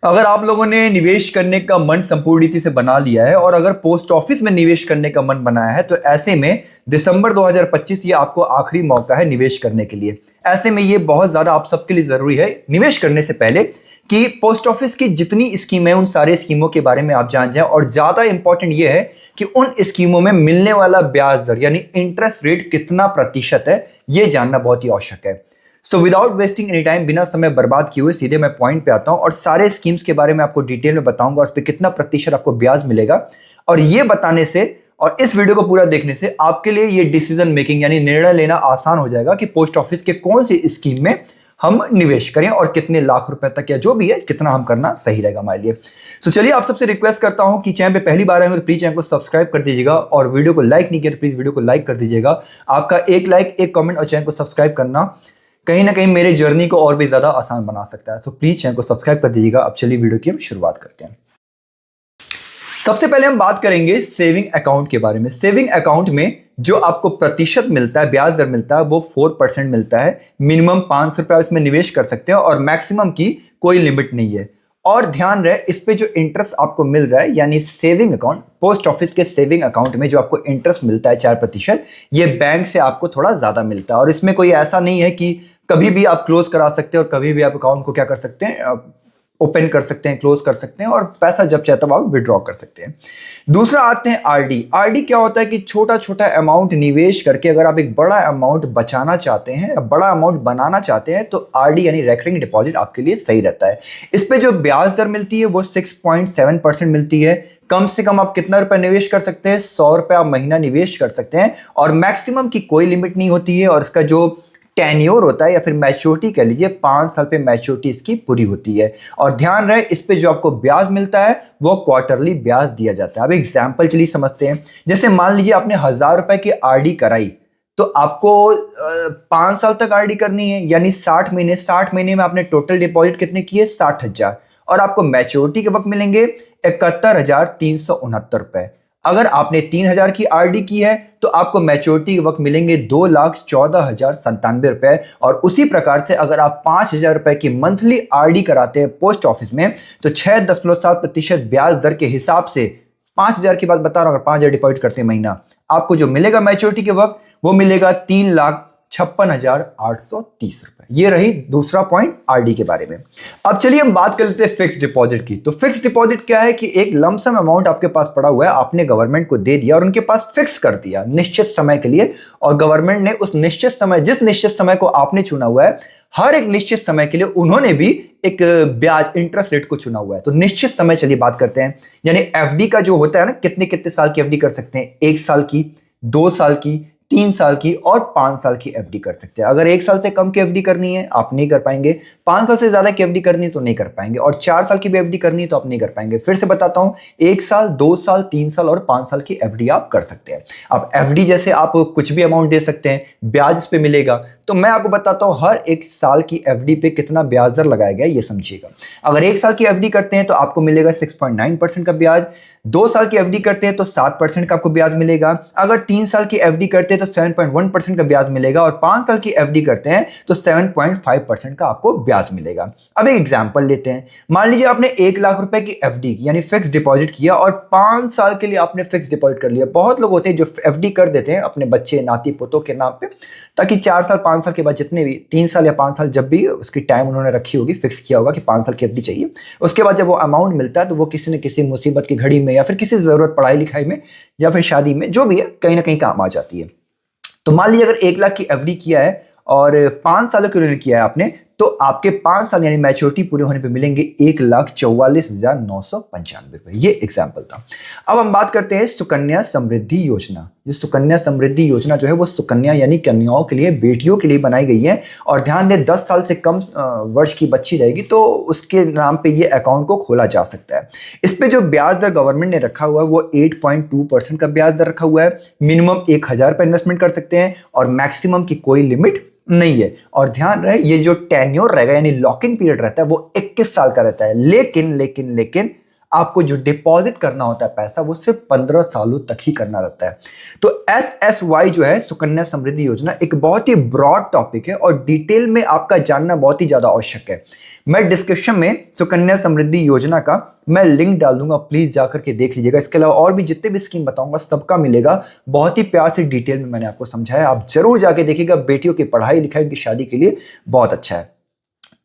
अगर आप लोगों ने निवेश करने का मन संपूर्ण रीति से बना लिया है और अगर पोस्ट ऑफिस में निवेश करने का मन बनाया है तो ऐसे में दिसंबर 2025 ये आपको आखिरी मौका है निवेश करने के लिए। ऐसे में ये बहुत ज्यादा आप सबके लिए जरूरी है निवेश करने से पहले कि पोस्ट ऑफिस की जितनी स्कीम है उन सारे स्कीमों के बारे में आप जान जाएं, और ज्यादा इंपॉर्टेंट ये है कि उन स्कीमों में मिलने वाला ब्याज दर यानी इंटरेस्ट रेट कितना प्रतिशत है ये जानना बहुत ही आवश्यक है। So without wasting any time, बिना समय बर्बाद किए हुए सीधे मैं पॉइंट पे आता हूं और सारे स्कीम्स के बारे में आपको डिटेल में बताऊंगा और उस पर कितना प्रतिशत आपको ब्याज मिलेगा। और ये बताने से और इस वीडियो को पूरा देखने से आपके लिए ये डिसीजन मेकिंग यानी निर्णय लेना आसान हो जाएगा कि पोस्ट ऑफिस के कौन सी स्कीम में हम निवेश करें और कितने लाख रुपए तक या जो भी है कितना हम करना सही रहेगा हमारे लिए। सो चलिए, आप सबसे रिक्वेस्ट करता हूं कि चैनल पे पहली बार आएंगे तो प्लीज चैनल को सब्सक्राइब कर दीजिएगा और वीडियो को लाइक नहीं किया तो प्लीज वीडियो को लाइक कर दीजिएगा। आपका एक लाइक, एक कमेंट और चैनल को सब्सक्राइब करना कहीं ना कहीं मेरे जर्नी को और भी ज्यादा आसान बना सकता है। सो प्लीज चैनल को सब्सक्राइब कर दीजिएगा। अब चलिए वीडियो की हम शुरुआत करते हैं। सबसे पहले हम बात करेंगे सेविंग अकाउंट के बारे में। सेविंग अकाउंट में जो आपको प्रतिशत मिलता है, ब्याज दर मिलता है, वो 4% मिलता है। मिनिमम 500 रुपया इसमें निवेश कर सकते हैं और मैक्सिमम की कोई लिमिट नहीं है। और ध्यान रहे, इस पे जो इंटरेस्ट आपको मिल रहा है यानी सेविंग अकाउंट, पोस्ट ऑफिस के सेविंग अकाउंट में जो आपको इंटरेस्ट मिलता है 4%, ये बैंक से आपको थोड़ा ज्यादा मिलता है। और इसमें कोई ऐसा नहीं है कि कभी भी आप क्लोज करा सकते हैं और कभी भी आप अकाउंट को क्या कर सकते हैं, ओपन कर सकते हैं, क्लोज कर सकते हैं और पैसा जब चाहे तब आप विड्रॉ कर सकते हैं। दूसरा आते हैं आरडी। आरडी क्या होता है कि छोटा छोटा अमाउंट निवेश करके अगर आप एक बड़ा अमाउंट बचाना चाहते हैं या बड़ा अमाउंट बनाना चाहते हैं तो आरडी यानी रेकरिंग डिपॉजिट आपके लिए सही रहता है। इस पे जो ब्याज दर मिलती है वो 6.7% मिलती है। कम से कम आप कितना रुपया निवेश कर सकते हैं, 100 रुपया महीना निवेश कर सकते हैं और मैक्सिमम की कोई लिमिट नहीं होती है। और इसका जो टेन्योर होता है या फिर मैच्योरिटी कह लीजिए, 5 साल पे मैच्योरिटी इसकी पूरी होती है। और ध्यान रहे, इस पे जो आपको ब्याज मिलता है वो क्वार्टरली ब्याज दिया जाता है। अब एग्जांपल चलिए समझते हैं। जैसे मान लीजिए आपने 1000 रुपए की आरडी कराई तो आपको 5 साल तक आरडी करनी है यानी 60 महीने में आपने टोटल डिपॉजिट कितने किए, 60,000, और आपको मैच्योरिटी के वक्त मिलेंगे 71,369 रुपए। अगर आपने 3,000 की आरडी की है तो आपको मैच्योरिटी के वक्त मिलेंगे 2,14,097 रुपए। और उसी प्रकार से अगर आप 5,000 रुपए की मंथली आरडी कराते हैं पोस्ट ऑफिस में तो 6.7% ब्याज दर के हिसाब से 5,000 की बात बता रहा हूं, अगर 5,000 डिपॉजिट करते हैं महीना, आपको जो मिलेगा मैच्योरिटी के वक्त वो मिलेगा 3,56,830 रुपए। ये रही दूसरा पॉइंट आरडी के बारे में। अब चलिए हम बात कर लेते हैं फिक्स डिपॉजिट की। तो फिक्स डिपॉजिट क्या है कि एक लमसम अमाउंट आपके पास पड़ा हुआ है, आपने गवर्नमेंट को दे दिया और उनके पास फिक्स कर दिया निश्चित समय के लिए। और गवर्नमेंट ने उस निश्चित समय, जिस निश्चित समय को आपने चुना हुआ है, हर एक निश्चित समय के लिए उन्होंने भी एक ब्याज इंटरेस्ट रेट को चुना हुआ है। तो निश्चित समय चलिए बात करते हैं, यानी एफडी का जो होता है ना, कितने कितने साल की एफडी कर सकते हैं, 1 साल की, 2 साल की, 3 साल की और 5 साल की एफडी कर सकते हैं। अगर 1 साल से कम की एफडी करनी है आप नहीं कर पाएंगे, 5 साल से ज्यादा की एफडी करनी है तो नहीं कर पाएंगे, और 4 साल की भी एफडी करनी है तो आप नहीं कर पाएंगे। फिर से बताता हूं, 1 साल, 2 साल, 3 साल और 5 साल की एफडी आप कर सकते हैं। अब एफडी जैसे आप कुछ भी अमाउंट दे सकते हैं, ब्याज इस पे मिलेगा। तो मैं आपको बताता हूं हर 1 साल की एफडी पे कितना ब्याज दर लगाया गया ये समझिएगा। अगर 1 साल की एफडी करते हैं तो आपको मिलेगा 6.9% का ब्याज। 2 साल की एफडी करते हैं तो 7% का आपको ब्याज मिलेगा। अगर 3 साल की एफडी करते हैं तो 7.1% का ब्याज मिलेगा और 5 साल की एफडी करते हैं तो 7.5% का आपको ब्याज मिलेगा। अब एक एग्जांपल लेते हैं। मान लीजिए आपने 1 लाख रुपए की एफडी यानी फिक्स डिपॉजिट किया और 5 साल के लिए आपने फिक्स डिपॉजिट कर लिया। बहुत लोग होते हैं जो एफडी कर देते हैं अपने बच्चे, नाती पोतों के नाम पे, ताकि 4 साल 5 साल के बाद जितने भी 3 साल या 5 साल जब भी उसकी टाइम उन्होंने रखी होगी, फिक्स किया होगा कि 5 साल की एफडी चाहिए, उसके बाद जब वो अमाउंट मिलता है तो वो किसी न किसी मुसीबत की घड़ी में या फिर किसी जरूरत, पढ़ाई लिखाई में या फिर शादी में, जो भी है, कहीं ना कहीं काम आ जाती है। तो मान लीजिए अगर 1 लाख की एफडी किया है और 5 सालों के लिए किया है आपने, तो आपके 5 साल यानी मैच्योरिटी पूरे होने पे मिलेंगे 1,44,995 रुपए। ये एग्जाम्पल था। अब हम बात करते हैं सुकन्या समृद्धि योजना। ये सुकन्या समृद्धि योजना जो है वो सुकन्या यानी कन्याओं के लिए, बेटियों के लिए बनाई गई है। और ध्यान दें, 10 साल से कम वर्ष की बच्ची रहेगी तो उसके नाम पे ये अकाउंट को खोला जा सकता है। इस पे जो ब्याज दर गवर्नमेंट ने रखा हुआ है वो 8.2% का ब्याज दर रखा हुआ है। मिनिमम 1,000 रुपए इन्वेस्टमेंट कर सकते हैं और मैक्सिमम की कोई लिमिट नहीं है। और ध्यान रहे, ये जो टेन्योर रहेगा यानी लॉक इन पीरियड रहता है वो 21 साल का रहता है। लेकिन आपको जो डिपॉजिट करना होता है पैसा वो सिर्फ 15 सालों तक ही करना रहता है। तो SSY जो है सुकन्या समृद्धि योजना एक बहुत ही ब्रॉड टॉपिक है और डिटेल में आपका जानना बहुत ही ज्यादा आवश्यक है। मैं डिस्क्रिप्शन में सुकन्या समृद्धि योजना का मैं लिंक डाल दूंगा, प्लीज जाकर के देख लीजिएगा। इसके अलावा और भी जितने भी स्कीम बताऊंगा सबका मिलेगा, बहुत ही प्यार से डिटेल में मैंने आपको समझाया, आप जरूर जाके देखिएगा। बेटियों की पढ़ाई लिखाई उनकी शादी के लिए बहुत अच्छा है।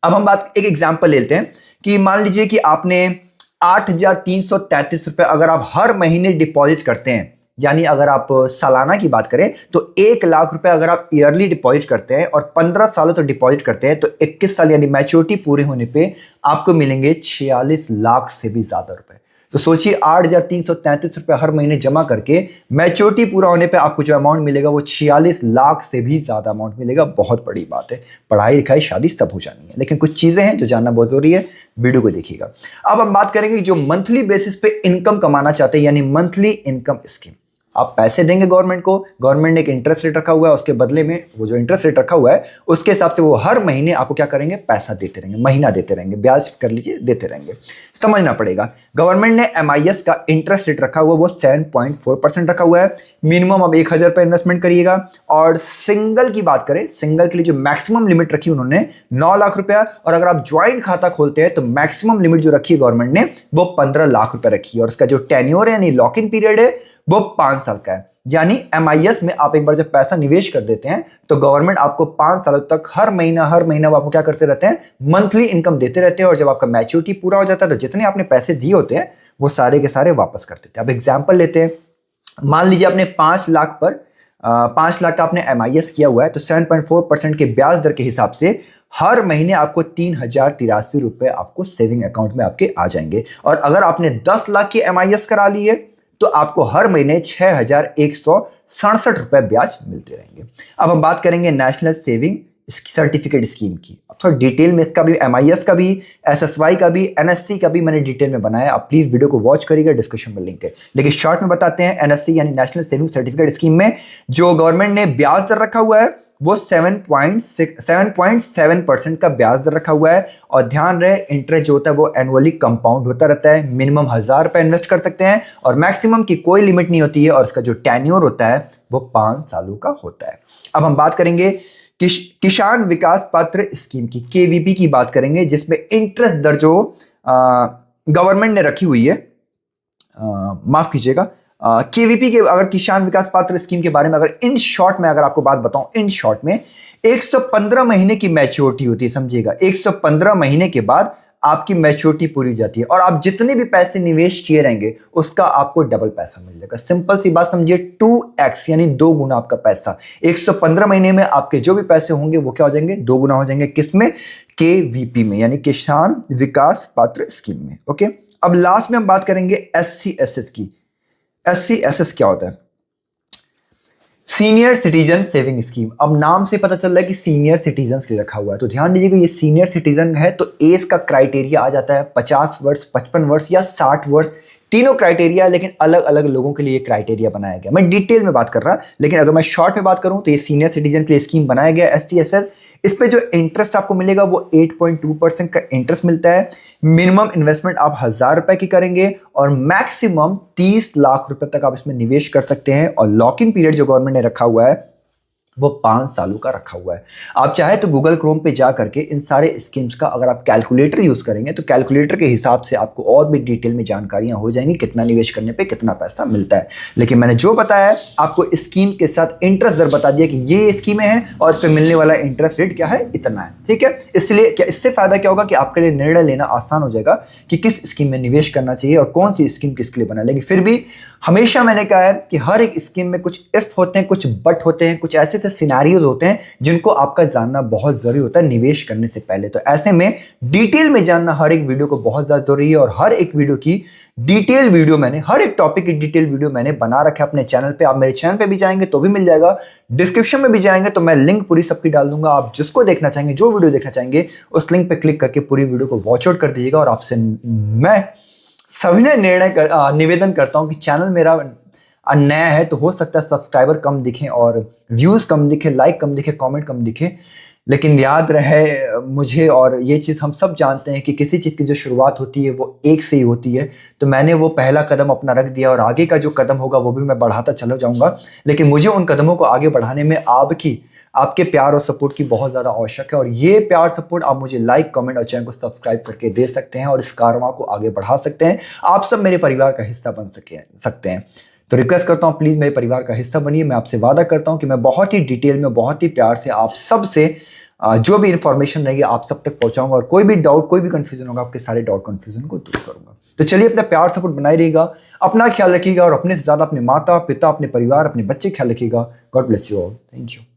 अब हम एक एग्जाम्पल लेते हैं कि मान लीजिए कि आपने 8,333 रुपए अगर आप हर महीने डिपॉजिट करते हैं, यानी अगर आप सालाना की बात करें तो 1 लाख रुपए अगर आप ईयरली डिपॉजिट करते हैं और 15 सालों तक डिपॉजिट करते हैं तो 21 साल यानी मैच्योरिटी पूरे होने पे आपको मिलेंगे 46 लाख से भी ज्यादा रुपए। तो सोचिए 8,333 रुपए हर महीने जमा करके मैच्योरिटी पूरा होने पे आपको जो अमाउंट मिलेगा वो 46 लाख से भी ज्यादा अमाउंट मिलेगा। बहुत बड़ी बात है। पढ़ाई लिखाई शादी सब हो जानी है, लेकिन कुछ चीजें हैं जो जानना बहुत जरूरी है, वीडियो को देखिएगा। अब हम बात करेंगे जो मंथली बेसिस पे इनकम कमाना चाहते हैं, यानी मंथली इनकम स्कीम। आप पैसे देंगे गवर्नमेंट को, गवर्नमेंट ने एक इंटरेस्ट रेट रखा हुआ है, उसके बदले में वो जो इंटरेस्ट रेट रखा हुआ है उसके हिसाब से वो हर महीने आपको क्या करेंगे, पैसा देते रहेंगे, महीना देते रहेंगे, ब्याज कर लीजिए देते रहेंगे। समझना पड़ेगा, गवर्नमेंट ने MIS का इंटरेस्ट रेट रखा हुआ वो 7.4% रखा हुआ है। मिनिमम अब 1,000 रुपये इन्वेस्टमेंट करिएगा। और सिंगल की बात करें, सिंगल के लिए जो मैक्सिमम लिमिट रखी उन्होंने 9 लाख रुपया, और अगर आप ज्वाइंट खाता खोलते हैं तो मैक्सिमम लिमिट जो रखी है गवर्नमेंट ने वो 15 लाख रुपए रखी है, और उसका जो टेन्योर है यानी लॉक इन पीरियड है वो 5 साल का है। यानी MIS में आप एक बार जब पैसा निवेश कर देते हैं तो गवर्नमेंट आपको 5 सालों तक हर महीना वो आपको क्या करते रहते हैं, मंथली इनकम देते रहते हैं। और जब आपका मैच्योरिटी पूरा हो जाता है तो जितने आपने पैसे दिए होते हैं वो सारे के सारे वापस कर देते हैं। अब एग्जाम्पल लेते हैं, मान लीजिए आपने 5 लाख पर 5 लाख का आपने MIS किया हुआ है, तो 7.4% के ब्याज दर के हिसाब से हर महीने आपको 3,083 रुपए आपको सेविंग अकाउंट में आपके आ जाएंगे। और अगर आपने 10 लाख की MIS करा ली है तो आपको हर महीने 6,167 रुपए ब्याज मिलते रहेंगे। अब हम बात करेंगे नेशनल सेविंग सर्टिफिकेट स्कीम की। अब थोड़ा डिटेल में इसका भी, MIS का भी, SSY का भी, NSC का भी मैंने डिटेल में बनाया। आप प्लीज वीडियो को वॉच करिएगा, डिस्क्रिप्शन में लिंक है। लेकिन शॉर्ट में बताते हैं, NSC यानी नेशनल सेविंग सर्टिफिकेट स्कीम में जो गवर्नमेंट ने ब्याज दर रखा हुआ है वो 7.7% का ब्याज दर रखा हुआ है। और ध्यान रहे, इंटरेस्ट जो होता है वो एनुअली कंपाउंड होता रहता है। मिनिमम 1,000 रुपए इन्वेस्ट कर सकते हैं और मैक्सिमम की कोई लिमिट नहीं होती है, और इसका जो टेन्योर होता है वो 5 सालों का होता है। अब हम बात करेंगे किसान विकास पत्र स्कीम की, KVP की बात करेंगे, जिसमें इंटरेस्ट दर जो गवर्नमेंट ने रखी हुई है, माफ कीजिएगा, KVP के अगर किसान विकास पात्र स्कीम के बारे में अगर इन शॉर्ट में अगर आपको बात बताऊं, इन शॉर्ट में 115 महीने की मैच्योरिटी होती है। समझिएगा, 115 महीने के बाद आपकी मैच्योरिटी पूरी हो जाती है और आप जितने भी पैसे निवेश किए रहेंगे उसका आपको डबल पैसा मिल जाएगा। सिंपल सी बात समझिए, 2x यानी 2 गुना आपका पैसा 115 महीने में आपके जो भी पैसे होंगे वो क्या हो जाएंगे, 2 गुना हो जाएंगे। किसमें? KVP में, यानी किसान विकास पात्र स्कीम में। ओके, अब लास्ट में हम बात करेंगे SCSS की। SCSS क्या होता है? Senior citizen saving scheme. अब नाम से पता चल रहा है कि सीनियर सिटीजन के लिए रखा हुआ है, तो ध्यान दीजिएगा ये सीनियर सिटीजन है तो एज का क्राइटेरिया आ जाता है 50 वर्ष, 55 वर्ष या 60 वर्ष, तीनों क्राइटेरिया, लेकिन अलग अलग लोगों के लिए क्राइटेरिया बनाया गया। मैं डिटेल में बात कर रहा, लेकिन अगर मैं शॉर्ट में बात करूं तो ये सीनियर सिटीजन के लिए स्कीम बनाया गया SCSS। इस पे जो इंटरेस्ट आपको मिलेगा वो 8.2% का इंटरेस्ट मिलता है। मिनिमम इन्वेस्टमेंट आप 1,000 रुपए की करेंगे और मैक्सिमम 30 लाख रुपए तक आप इसमें निवेश कर सकते हैं। और लॉक इन पीरियड जो गवर्नमेंट ने रखा हुआ है वो 5 सालों का रखा हुआ है। आप चाहे तो गूगल क्रोम पे जा करके इन सारे स्कीम्स का अगर आप कैलकुलेटर यूज करेंगे तो कैलकुलेटर के हिसाब से आपको और भी डिटेल में जानकारियां हो जाएंगी कितना निवेश करने पे कितना पैसा मिलता है। लेकिन मैंने जो बताया है आपको स्कीम के साथ इंटरेस्ट दर बता दिया कि ये स्कीमें हैं और इस पर मिलने वाला इंटरेस्ट रेट क्या है, इतना है। ठीक है, इसलिए क्या इससे फायदा क्या होगा कि आपके लिए निर्णय लेना आसान हो जाएगा कि किस स्कीम में निवेश करना चाहिए और कौन सी स्कीम किसके लिए बना। लेकिन फिर भी हमेशा मैंने कहा है कि हर एक स्कीम में कुछ इफ होते हैं, कुछ बट होते हैं, कुछ ऐसे सिनेरियोज होते हैं जिनको आपका जानना बहुत जरूरी होता है निवेश करने से पहले। तो ऐसे में डिटेल में जानना हर एक वीडियो को बहुत ज्यादा जरूरी है और हर एक वीडियो की डिटेल वीडियो मैंने, हर एक टॉपिक की डिटेल वीडियो मैंने बना रखा है अपने चैनल पे। आप मेरे चैनल पे भी जाएंगे तो भी मिल जाएगा, डिस्क्रिप्शन में भी जाएंगे तो मैं लिंक पूरी सबकी डाल दूंगा। आप जिसको देखना चाहेंगे, जो वीडियो देखना चाहेंगे, उस लिंक पे क्लिक करके पूरी वीडियो को वॉच आउट कर दीजिएगा। और आपसे मैं सविनय निवेदन करता हूं कि चैनल मेरा नया है तो हो सकता है सब्सक्राइबर कम दिखें और व्यूज कम दिखे, लाइक कम दिखे, कमेंट कम दिखे, लेकिन याद रहे मुझे, और ये चीज़ हम सब जानते हैं कि किसी चीज़ की जो शुरुआत होती है वो एक से ही होती है। तो मैंने वो पहला कदम अपना रख दिया और आगे का जो कदम होगा वो भी मैं बढ़ाता चला जाऊंगा। लेकिन मुझे उन कदमों को आगे बढ़ाने में आपके प्यार और सपोर्ट की बहुत ज़्यादा आवश्यक है। और ये प्यार सपोर्ट आप मुझे लाइक, कमेंट और चैनल को सब्सक्राइब करके दे सकते हैं और इस कारवां को आगे बढ़ा सकते हैं। आप सब मेरे परिवार का हिस्सा बन सकते हैं। तो रिक्वेस्ट करता हूँ, प्लीज़ मेरे परिवार का हिस्सा बनिए। मैं आपसे वादा करता हूँ कि मैं बहुत ही डिटेल में, बहुत ही प्यार से आप सब से जो भी इंफॉर्मेशन रहेगी आप सब तक पहुंचाऊंगा, और कोई भी डाउट, कोई भी कंफ्यूजन होगा, आपके सारे डाउट कंफ्यूजन को दूर करूंगा। तो चलिए, अपना प्यार सपोर्ट बनाए रहिएगा, अपना ख्याल रखिएगा और अपने से ज़्यादा अपने माता पिता, अपने परिवार, अपने बच्चे ख्याल रखिएगा। God bless you all. Thank you.